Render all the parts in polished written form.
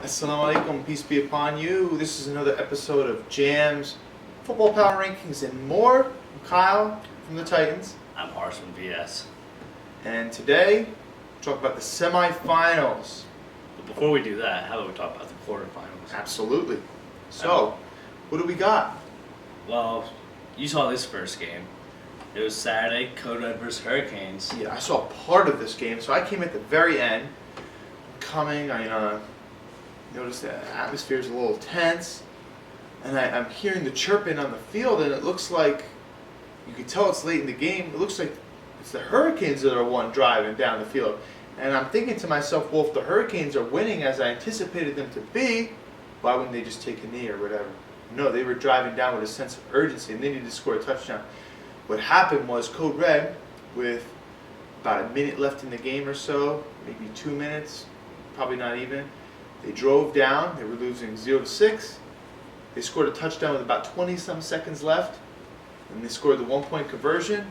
Assalamu alaikum, peace be upon you. This is another episode of JAMS, Football Power Rankings and more. I'm Kyle from the Titans. I'm Haarris from VS. And today, we'll talk about the semifinals. But before we do that, how about we talk about the quarterfinals? Absolutely. So, what do we got? Well, you saw this first game. It was Saturday, Code Red versus Hurricanes. Yeah, I saw part of this game, so I came at the very end. I noticed the atmosphere is a little tense, and I'm hearing the chirping on the field, and it looks like, you can tell it's late in the game, it looks like it's the Hurricanes that are one driving down the field. And I'm thinking to myself, well, if the Hurricanes are winning as I anticipated them to be, why wouldn't they just take a knee or whatever? No, they were driving down with a sense of urgency, and they needed to score a touchdown. What happened was Code Red, with about a minute left in the game or so, maybe 2 minutes, probably not even, they drove down. They were losing 0-6. They scored a touchdown with about 20-some seconds left, and they scored the 1-point conversion.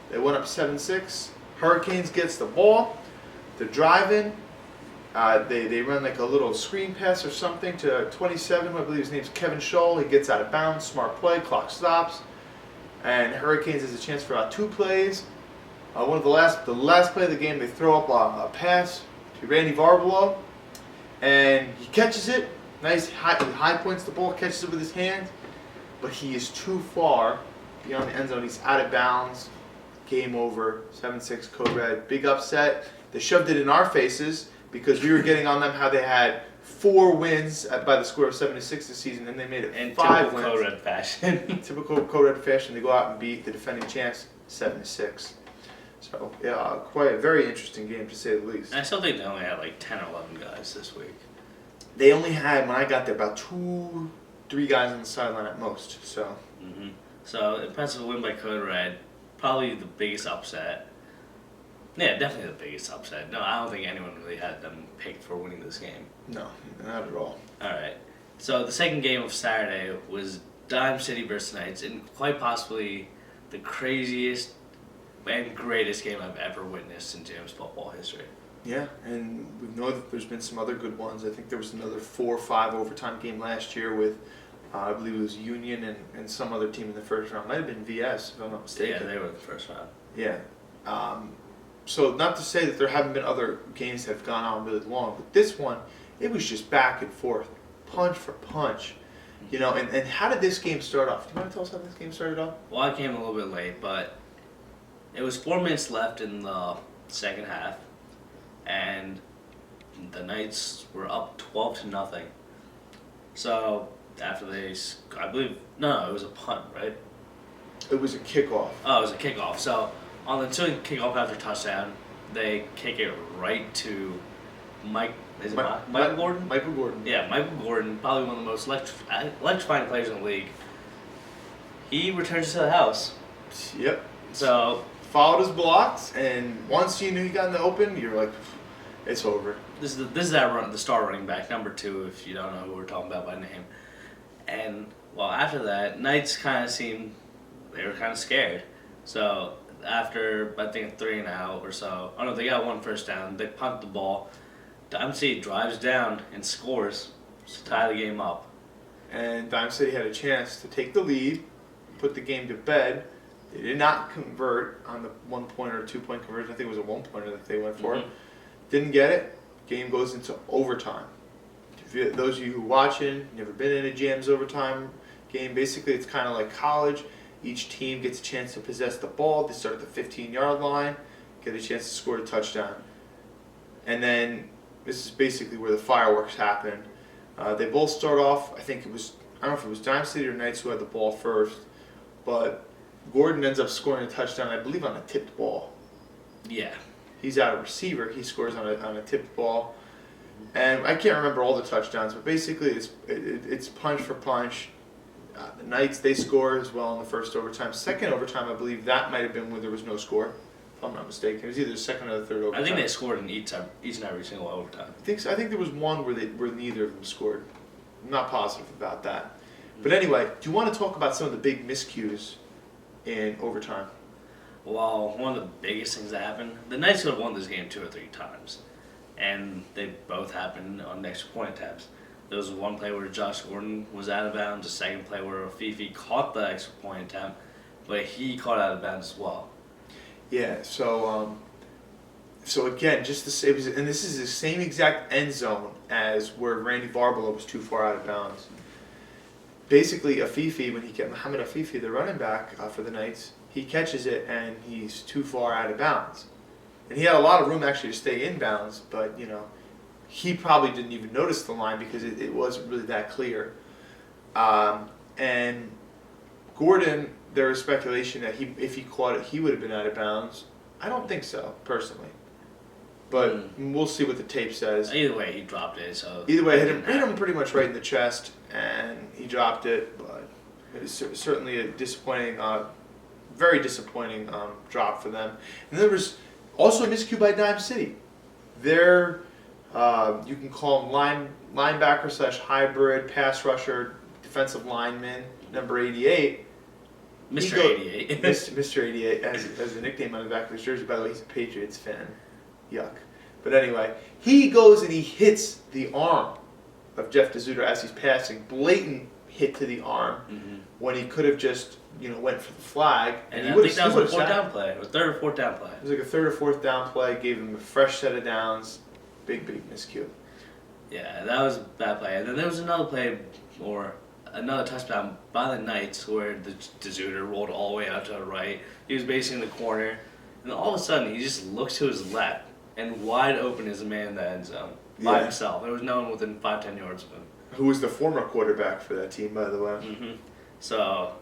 They went up 7-6. Hurricanes gets the ball. They're driving. They run like a little screen pass or something to 27, I believe his name's Kevin Scholl. He gets out of bounds, smart play, clock stops. And Hurricanes has a chance for about 2 plays. The last play of the game, they throw up a pass to Randy Varbalo, and he catches it. Nice high points the ball, catches it with his hand, but he is too far beyond the end zone. He's out of bounds. Game over. 7-6 Code Red. Big upset. They shoved it in our faces because we were getting on them how they had 4 wins by the score of 7-6 this season, and they made it In 5 wins. typical Code Red fashion. Typical Code Red fashion. They go out and beat the defending champs 7-6. So, yeah, quite a very interesting game to say the least. I still think they only had like 10 or 11 guys this week. They only had, when I got there, about 2-3 guys on the sideline at most. So, So, impressive win by Code Red. Probably the biggest upset. Yeah, definitely the biggest upset. No, I don't think anyone really had them picked for winning this game. no, not at all. Alright. So, the second game of Saturday was Dime City versus Knights, and quite possibly the craziest and greatest game I've ever witnessed in JAMS football history. Yeah, and we know that there's been some other good ones. I think there was another 4 or 5 overtime game last year with, I believe it was Union and some other team in the first round. Might have been VS, if I'm not mistaken. Yeah, they were the first round. Yeah. So not to say that there haven't been other games that have gone on really long, but this one, it was just back and forth, punch for punch. You know, and how did this game start off? Do you want to tell us how this game started off? Well, I came a little bit late, but it was 4 minutes left in the second half, and the Knights were up 12-0. So after I believe, no, it was a punt, right? It was a kickoff. Oh, it was a kickoff. So on the ensuing kickoff after touchdown, they kick it right to Michael Gordon? Michael Gordon. Yeah, Michael Gordon, probably one of the most electrifying players in the league. He returns to the house. Yep. So Followed his blocks, and once you knew he got in the open, you're like, it's over. This is the star running back, number 2, if you don't know who we're talking about by name. And, well, after that, Knights kind of seemed, they were kind of scared. So, after, I think, 3 and out or so, oh no, they got 1 first down, they punt the ball. Dime City drives down and scores to tie the game up. And Dime City had a chance to take the lead, put the game to bed. They did not convert on the 1-point or 2-point conversion. I think it was a 1-pointer that they went for. Didn't get it. Game goes into overtime. Those of you who are watching, never been in a JAMS overtime game, basically it's kind of like college. Each team gets a chance to possess the ball. They start at the 15-yard line, get a chance to score a touchdown. And then this is basically where the fireworks happen. They both start off, I don't know if it was Dime City or Knights who had the ball first, but Gordon ends up scoring a touchdown, I believe, on a tipped ball. Yeah. He's out of receiver. He scores on a tipped ball. And I can't remember all the touchdowns, but basically it's punch for punch. The Knights, they score as well in the first overtime. Second overtime, I believe that might have been when there was no score, if I'm not mistaken. It was either the second or the third overtime. I think they scored in each and every single overtime. I think there was one where neither of them scored. I'm not positive about that. But anyway, do you want to talk about some of the big miscues in overtime? Well, one of the biggest things that happened, the Knights could have won this game 2 or 3 times, and they both happened on extra point attempts. There was one play where Josh Gordon was out of bounds. The second play where Fifi caught the extra point attempt, but he caught out of bounds as well. Yeah. So again, just the same, and this is the same exact end zone as where Randy Barbalow was too far out of bounds. Basically, Afifi, when he get Muhammad Afifi, the running back for the Knights, he catches it and he's too far out of bounds. And he had a lot of room actually to stay in bounds, but he probably didn't even notice the line because it wasn't really that clear. And Gordon, there was speculation that if he caught it, he would have been out of bounds. I don't think so, personally. But we'll see what the tape says. Either way, he dropped it. So either way, hit him pretty much right in the chest, and he dropped it. But it was certainly a disappointing, very disappointing drop for them. And there was also a miscue by Dime City. They're you can call him linebacker / hybrid pass rusher, defensive lineman, number 88. Mr. 88. Mr. 88 as a nickname on the back of his jersey. By the way, he's a Patriots fan. Yuck. But anyway, he goes and he hits the arm of Jeff DeZuter as he's passing. Blatant hit to the arm when he could have just went for the flag. And I think that was a fourth down play, or third or fourth down play. It was like a third or fourth down play. Gave him a fresh set of downs. Big miscue. Yeah, that was a bad play. And then there was another play, or another touchdown by the Knights where the DeZuter rolled all the way out to the right. He was basically in the corner. And all of a sudden, he just looks to his left, and wide open is a man in the end zone by himself. There was no one within 5-10 yards of him. Who was the former quarterback for that team, by the way. So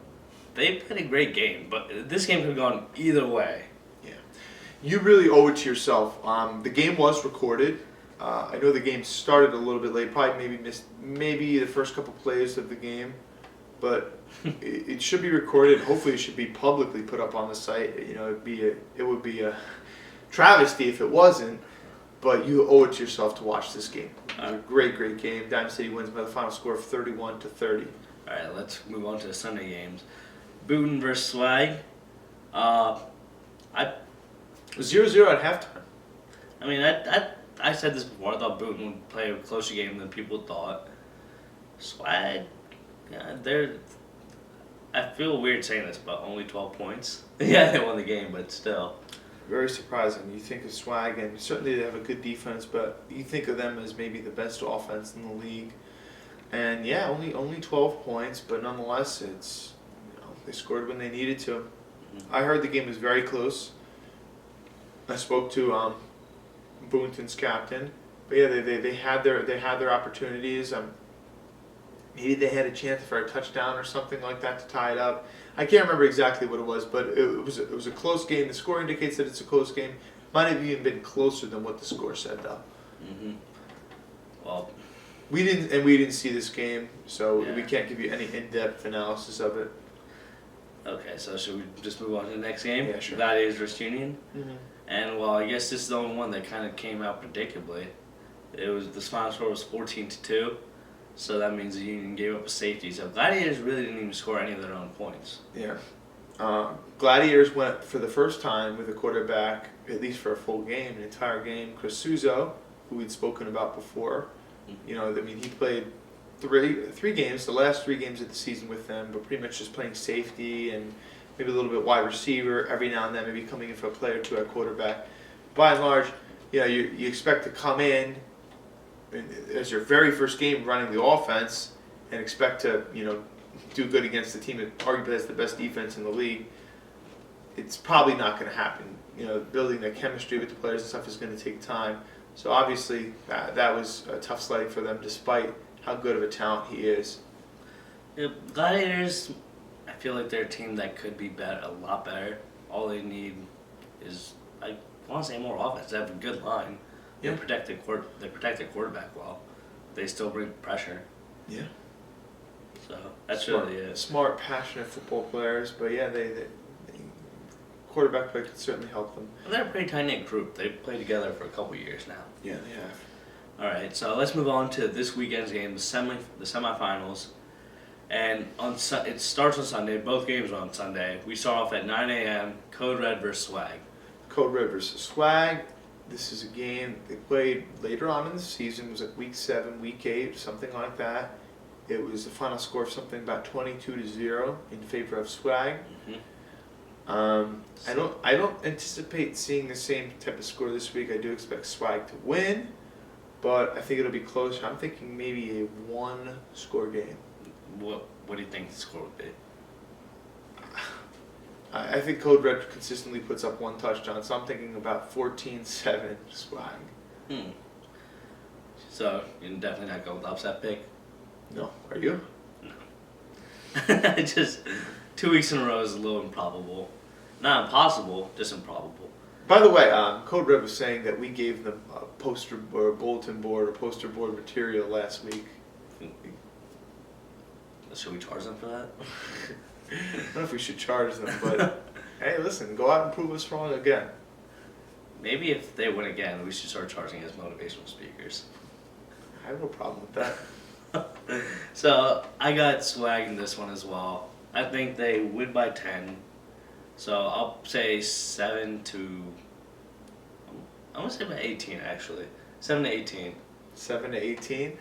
they played a great game, but this game could have gone either way. Yeah. You really owe it to yourself. The game was recorded. I know the game started a little bit late. Probably maybe missed the first couple plays of the game, but it should be recorded. Hopefully, it should be publicly put up on the site. It would be a travesty if it wasn't. But you owe it to yourself to watch this game. It was a great game. Dime City wins by the final score of 31-30. All right, let's move on to the Sunday games. Boone versus Swag. It was 0-0 at halftime. I mean, I said this before. I thought Boone would play a closer game than people thought. Swag, I feel weird saying this, but only 12 points. Yeah, they won the game, but still. Very surprising. You think of Swag, and certainly they have a good defense, but you think of them as maybe the best offense in the league. And yeah, only 12 points, but nonetheless, it's they scored when they needed to. I heard the game was very close. I spoke to Boonton's captain, but yeah, they had their opportunities. Maybe they had a chance for a touchdown or something like that to tie it up. I can't remember exactly what it was, but it was a close game. The score indicates that it's a close game. Might have even been closer than what the score said, though. Well, we didn't see this game, so we can't give you any in-depth analysis of it. Okay, so should we just move on to the next game? Yeah, sure. Gladiators versus Union. And well, I guess this is the only one that kind of came out predictably. The final score was 14-2. So that means the Union gave up a safety. So Gladiators really didn't even score any of their own points. Yeah. Gladiators went for the first time with a quarterback, at least for a full game, an entire game. Chris Suzo, who we'd spoken about before. He played three games, the last 3 games of the season with them, but pretty much just playing safety and maybe a little bit wide receiver every now and then, maybe coming in for a play or two at quarterback. By and large, you expect to come in as your very first game running the offense and expect to, do good against the team that arguably has the best defense in the league. It's probably not going to happen. Building that chemistry with the players and stuff is going to take time. So obviously that was a tough sledding for them, despite how good of a talent he is. Gladiators, I feel like they're a team that could be a lot better. All they need is, I want to say, more offense. They have a good line. They protect their quarterback well. They still bring pressure. Yeah. So that's really it. Smart, passionate football players, but yeah, they quarterback play could certainly help them. They're a pretty tight-knit group. They've played together for a couple years now. Yeah, they have. All right, so let's move on to this weekend's game, the semifinals. And it starts on Sunday. Both games are on Sunday. We start off at 9 a.m. Code Red versus Swag. Code Red versus Swag. This is a game they played later on in the season. It was like week 7, week 8, something like that. It was the final score of something about 22-0 in favor of Swag. I don't anticipate seeing the same type of score this week. I do expect Swag to win, but I think it'll be close. I'm thinking maybe a 1-score game. What do you think the score would be? I think Code Red consistently puts up 1 touchdown, so I'm thinking about 14-7 Swag. So you're definitely not going with the upset pick? No, are you? No. Just 2 weeks in a row is a little improbable. Not impossible, just improbable. By the way, Code Red was saying that we gave them a poster or a bulletin board or poster board material last week. Should we charge them for that? I don't know if we should charge them, but hey, listen, go out and prove us wrong again. Maybe if they win again, we should start charging as motivational speakers. I have no problem with that. So I got Swag in this one as well. I think they win by 10. So I'll say 7 to. I'm gonna say by 18 actually. 7 to 18. 7 to 18.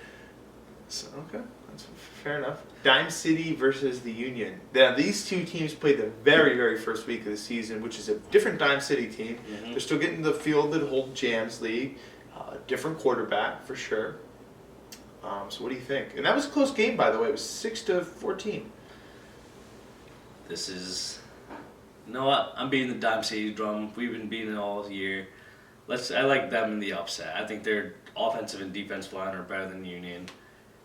So, okay, that's fair enough. Dime City versus the Union. Now, these two teams played the very, very first week of the season, which is a different Dime City team. They're still getting the field that whole JAMS league. Different quarterback for sure. So what do you think? And that was a close game, by the way. It was 6-14. This is. You know what? I'm beating the Dime City drum. We've been beating it all year. I like them in the upset. I think their offensive and defensive line are better than Union.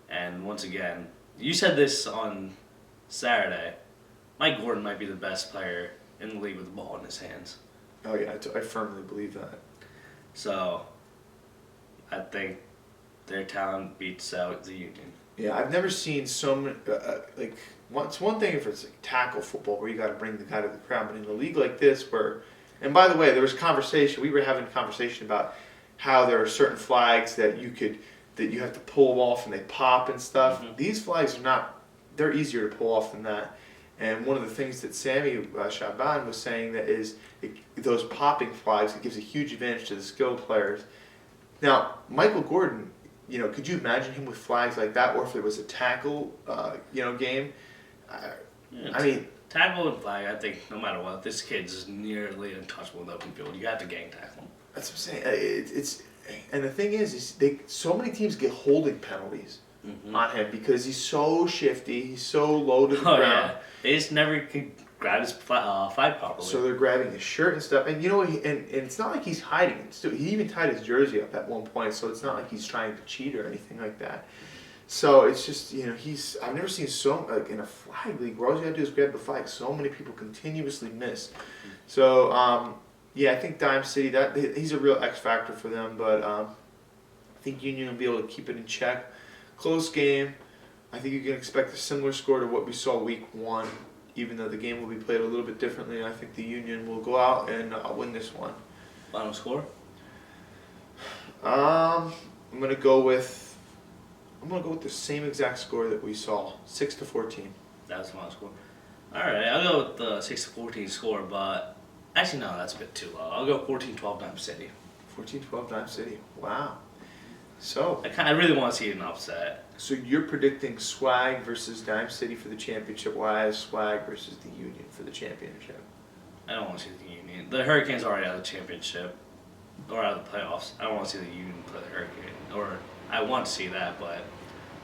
And once again, you said this on Saturday. Mike Gordon might be the best player in the league with the ball in his hands. Oh yeah, I firmly believe that. So, I think their talent beats out the Union. Yeah, I've never seen so many, it's one thing if it's like tackle football where you got to bring the guy to the ground, but in a league like this where, and by the way, there was we were having a conversation about how there are certain flags that you have to pull them off and they pop and stuff. These flags are not, they're easier to pull off than that. And one of the things that Sammy Shaban was saying that is those popping flags, it gives a huge advantage to the skilled players. Now, Michael Gordon, could you imagine him with flags like that, or if there was a tackle, game? I mean, tackle and flag. I think no matter what, this kid's nearly untouchable in the open field. You have to gang tackle him. That's what I'm saying. And the thing is so many teams get holding penalties on him because he's so shifty. He's so low to the ground. Yeah. They just never can grab his flag properly. So they're grabbing his shirt and stuff. And and it's not like he's hiding it. So he even tied his jersey up at one point. So it's not like he's trying to cheat or anything like that. So it's just, I've never seen in a flag league where all you got to do is grab the flag. So many people continuously miss. So, I think Dime City, he's a real X factor for them. But I think Union will be able to keep it in check. Close game. I think you can expect a similar score to what we saw week 1. Even though the game will be played a little bit differently, I think the Union will go out and win this one. Final score? I'm gonna go with the same exact score that we saw, 6-14. That's the final score. All right, I'll go with the 6-14 score, but actually no, that's a bit too low. I'll go 14-12 Dime City. 14-12 Dime City. Wow. So I really want to see an upset. So you're predicting Swag versus Dime City for the championship, whereas Swag versus the Union for the championship. I don't want to see the Union. The Hurricanes are already out of the championship, or out of the playoffs. I don't want to see the Union play the Hurricane, I want to see that, but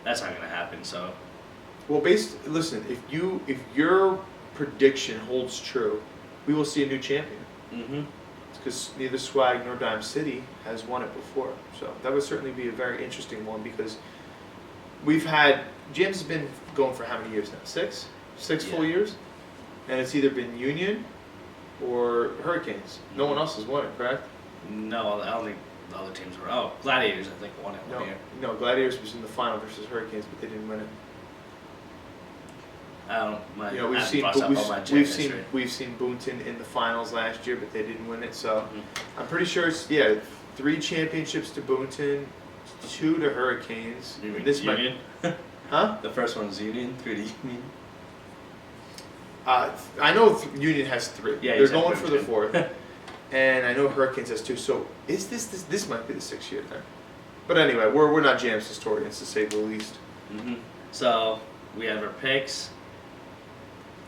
that's not going to happen. So, well, listen, if your prediction holds true, we will see a new champion. Because neither Swag nor Dime City has won it before, so that would certainly be a very interesting one because JAMS has been going for how many years now? Six full years, and it's either been Union or Hurricanes. No one else has won it, correct? No, I don't think the other teams were. Oh, Gladiators, I think, won it one year. No, Gladiators was in the final versus Hurricanes, but they didn't win it. We've seen Boonton in the finals last year, but they didn't win it. So I'm pretty sure it's 3 championships to Boonton, 2 to Hurricanes. Union? Huh? The first one was Union, 3 to Union. I know Union has 3. Yeah, they're going for the 4th. and I know Hurricanes has 2. So is this might be the 6th year then? But anyway, we're not JAMS historians to say the least. So we have our picks.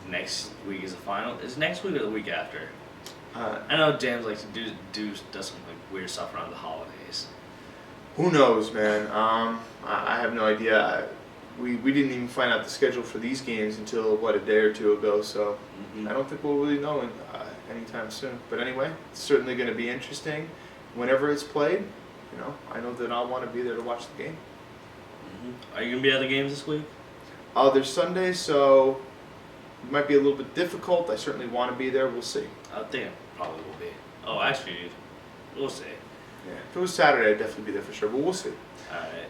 Next week is the final. Is next week or the week after? I know James likes to does some like weird stuff around the holidays. Who knows, man? I have no idea. We didn't even find out the schedule for these games until a day or 2 ago. So I don't think we'll really know anytime soon. But anyway, it's certainly going to be interesting. Whenever it's played, I know that I'll want to be there to watch the game. Are you gonna be at the games this week? There's Sunday, so it might be a little bit difficult. I certainly want to be there. We'll see. I think it probably will be. Oh, actually, we'll see. Yeah, if it was Saturday, I'd definitely be there for sure, but we'll see.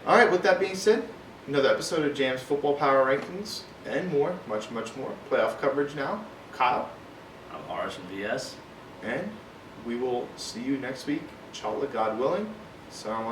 All right, with that being said, another episode of JAMS Football Power Rankings and more, much more. Playoff coverage now. Kyle. I'm Haarris from VS. And we will see you next week, inshallah, God willing. Assalamu